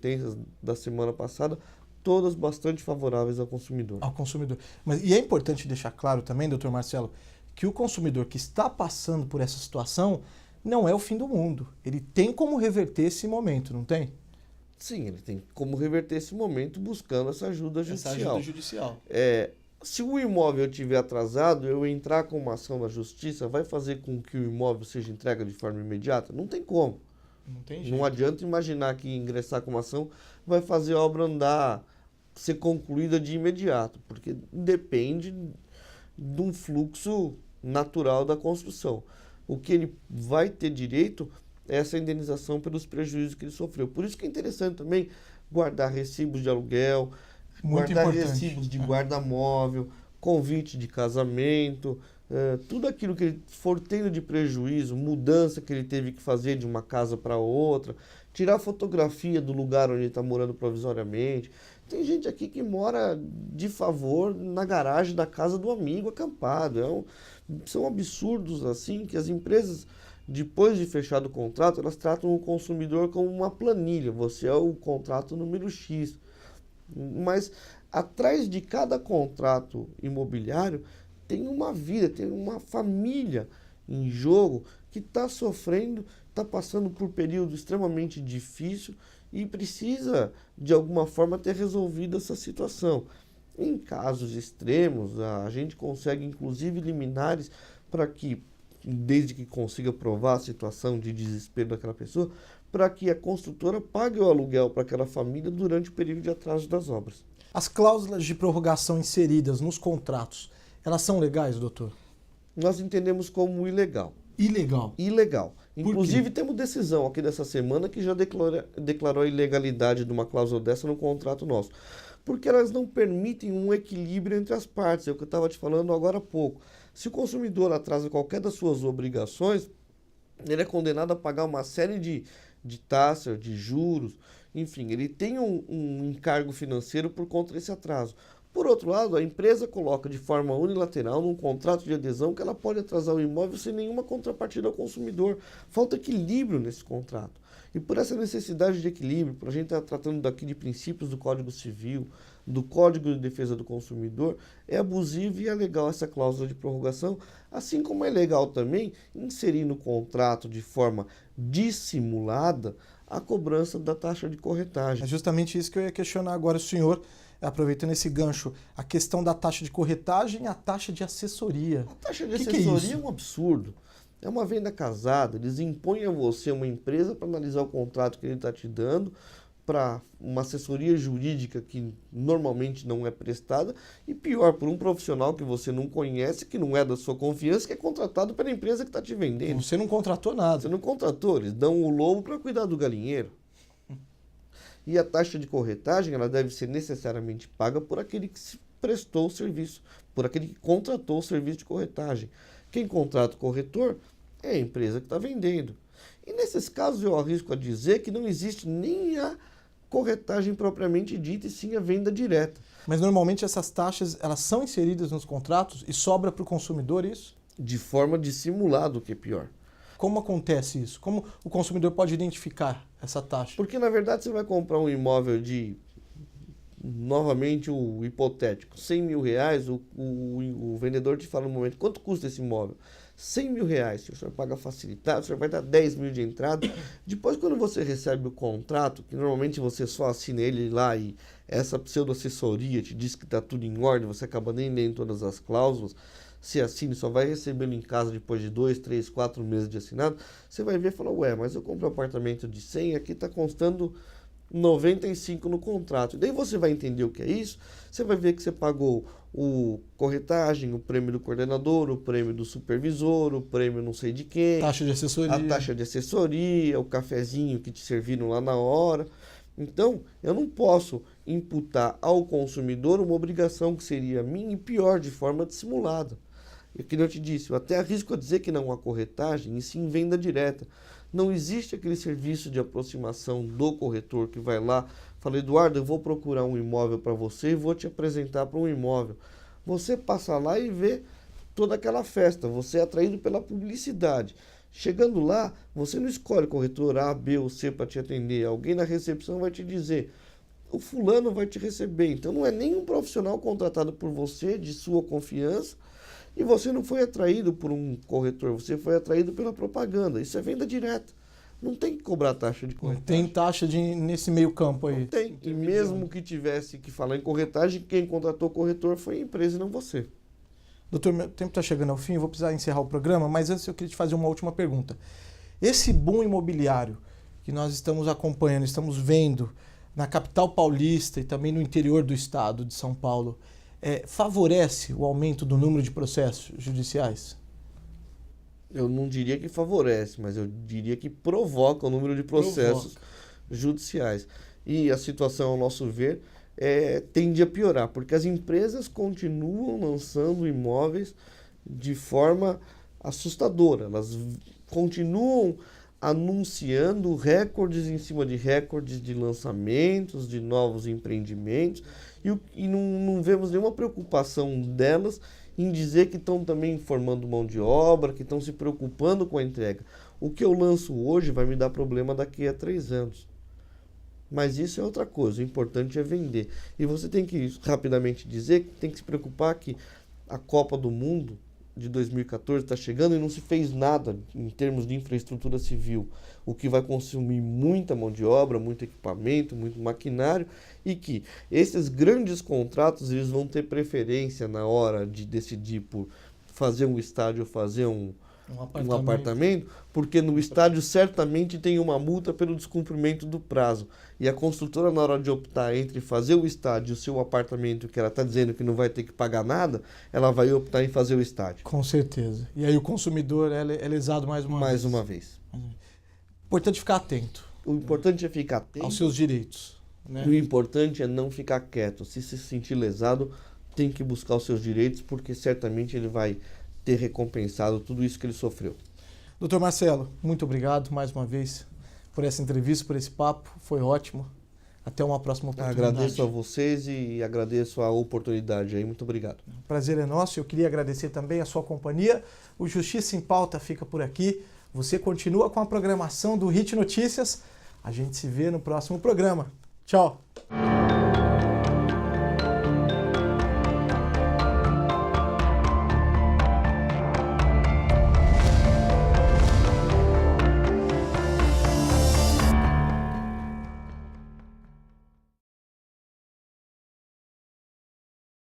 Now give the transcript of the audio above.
sentenças da semana passada, todas bastante favoráveis ao consumidor. Ao consumidor. E é importante deixar claro também, doutor Marcelo, que o consumidor que está passando por essa situação não é o fim do mundo. Ele tem como reverter esse momento, não tem? Sim, ele tem como reverter esse momento buscando essa ajuda judicial. Se o imóvel estiver atrasado, eu entrar com uma ação na justiça, vai fazer com que o imóvel seja entregue de forma imediata? Não tem como. Não tem jeito. Não adianta imaginar que ingressar com uma ação vai fazer a obra andar, ser concluída de imediato, porque depende de um fluxo natural da construção. O que ele vai ter direito é essa indenização pelos prejuízos que ele sofreu. Por isso que é interessante também guardar recibos de aluguel, guardar recibos de guarda-móvel, convite de casamento, tudo aquilo que ele for tendo de prejuízo, mudança que ele teve que fazer de uma casa para outra, tirar fotografia do lugar onde ele está morando provisoriamente. Tem gente aqui que mora de favor na garagem da casa do amigo acampado. São absurdos assim que as empresas, depois de fechado o contrato, elas tratam o consumidor como uma planilha. Você é o contrato número X. Mas atrás de cada contrato imobiliário tem uma vida, tem uma família em jogo que está sofrendo, está passando por um período extremamente difícil e precisa, de alguma forma, ter resolvido essa situação. Em casos extremos, a gente consegue, inclusive, liminares para que, desde que consiga provar a situação de desespero daquela pessoa, para que a construtora pague o aluguel para aquela família durante o período de atraso das obras. As cláusulas de prorrogação inseridas nos contratos, elas são legais, doutor? Nós entendemos como ilegal. Ilegal? Inclusive, temos decisão aqui dessa semana que já declarou a ilegalidade de uma cláusula dessa no contrato nosso. Porque elas não permitem um equilíbrio entre as partes. É o que eu estava te falando agora há pouco. Se o consumidor atrasa qualquer das suas obrigações, ele é condenado a pagar uma série de taxas, de juros, enfim, ele tem um encargo financeiro por conta desse atraso. Por outro lado, a empresa coloca de forma unilateral num contrato de adesão que ela pode atrasar o imóvel sem nenhuma contrapartida ao consumidor. Falta equilíbrio nesse contrato. E por essa necessidade de equilíbrio, por a gente estar tratando daqui de princípios do Código Civil, do Código de Defesa do Consumidor, é abusivo e é legal essa cláusula de prorrogação, assim como é legal também inserir no contrato de forma dissimulada a cobrança da taxa de corretagem. É justamente isso que eu ia questionar agora o senhor, aproveitando esse gancho, a questão da taxa de corretagem e a taxa de assessoria. A taxa de assessoria é um absurdo. É uma venda casada, eles impõem a você uma empresa para analisar o contrato que ele está te dando, para uma assessoria jurídica que normalmente não é prestada, e pior, por um profissional que você não conhece, que não é da sua confiança, que é contratado pela empresa que está te vendendo. Você não contratou nada. Você não contratou, eles dão o lobo para cuidar do galinheiro. E a taxa de corretagem, ela deve ser necessariamente paga por aquele que se prestou o serviço, por aquele que contratou o serviço de corretagem. Quem contrata o corretor é a empresa que está vendendo. E nesses casos eu arrisco a dizer que não existe nem a corretagem propriamente dita, e sim a venda direta. Mas normalmente essas taxas, elas são inseridas nos contratos e sobra para o consumidor isso? De forma dissimulada, o que é pior. Como acontece isso? Como o consumidor pode identificar essa taxa? Porque, na verdade, você vai comprar um imóvel de, novamente, o hipotético, 100 mil reais, o vendedor te fala no momento, quanto custa esse imóvel? 100 mil reais, se o senhor paga facilitado, o senhor vai dar 10 mil de entrada. Depois, quando você recebe o contrato, que normalmente você só assina ele lá e essa pseudo-assessoria te diz que está tudo em ordem, você acaba nem lendo todas as cláusulas, se assina e só vai recebê-lo em casa depois de 2, 3, 4 meses de assinado, você vai ver e falar, ué, mas eu compro um apartamento de 100 e aqui está constando 95 no contrato. E daí você vai entender o que é isso, você vai ver que você pagou o corretagem, o prêmio do coordenador, o prêmio do supervisor, o prêmio não sei de quem, taxa de assessoria. a taxa de assessoria, o cafezinho que te serviram lá na hora. Então, eu não posso imputar ao consumidor uma obrigação que seria minha e pior, de forma dissimulada. E como eu te disse, eu até arrisco a dizer que não há corretagem, e sim venda direta. Não existe aquele serviço de aproximação do corretor que vai lá, fala, Eduardo, eu vou procurar um imóvel para você e vou te apresentar para um imóvel. Você passa lá e vê toda aquela festa, você é atraído pela publicidade. Chegando lá, você não escolhe corretor A, B ou C para te atender. Alguém na recepção vai te dizer, o fulano vai te receber. Então não é nenhum profissional contratado por você, de sua confiança, e você não foi atraído por um corretor, você foi atraído pela propaganda. Isso é venda direta. Não tem que cobrar taxa de corretagem. Não tem taxa nesse meio campo aí. Não tem. E mesmo que tivesse que falar em corretagem, quem contratou o corretor foi a empresa e não você. Doutor, meu tempo está chegando ao fim, vou precisar encerrar o programa, mas antes eu queria te fazer uma última pergunta. Esse boom imobiliário que nós estamos acompanhando, estamos vendo na capital paulista e também no interior do estado de São Paulo, favorece o aumento do número de processos judiciais? Eu não diria que favorece, mas eu diria que provoca o número de processos judiciais. E a situação, ao nosso ver, tende a piorar, porque as empresas continuam lançando imóveis de forma assustadora. Elas continuam anunciando recordes em cima de recordes de lançamentos, de novos empreendimentos, e não vemos nenhuma preocupação delas em dizer que estão também formando mão de obra, que estão se preocupando com a entrega. O que eu lanço hoje vai me dar problema daqui a 3 anos. Mas isso é outra coisa, o importante é vender. E você tem que rapidamente dizer que tem que se preocupar que a Copa do Mundo de 2014 está chegando e não se fez nada em termos de infraestrutura civil, o que vai consumir muita mão de obra, muito equipamento, muito maquinário, e que esses grandes contratos eles vão ter preferência na hora de decidir por fazer um estádio ou fazer um apartamento, porque no estádio certamente tem uma multa pelo descumprimento do prazo. E a construtora, na hora de optar entre fazer o estádio e o seu apartamento, que ela está dizendo que não vai ter que pagar nada, ela vai optar em fazer o estádio. Com certeza. E aí o consumidor é lesado mais uma vez. Importante ficar atento. O importante é ficar atento aos seus direitos. Né? O importante é não ficar quieto. Se sentir lesado, tem que buscar os seus direitos, porque certamente ele vai ter recompensado tudo isso que ele sofreu. Doutor Marcelo, muito obrigado mais uma vez por essa entrevista, por esse papo, foi ótimo. Até uma próxima oportunidade. Agradeço a vocês e agradeço a oportunidade aí, muito obrigado. O prazer é nosso, eu queria agradecer também a sua companhia. O Justiça em Pauta fica por aqui. Você continua com a programação do HIT Notícias. A gente se vê no próximo programa. Tchau!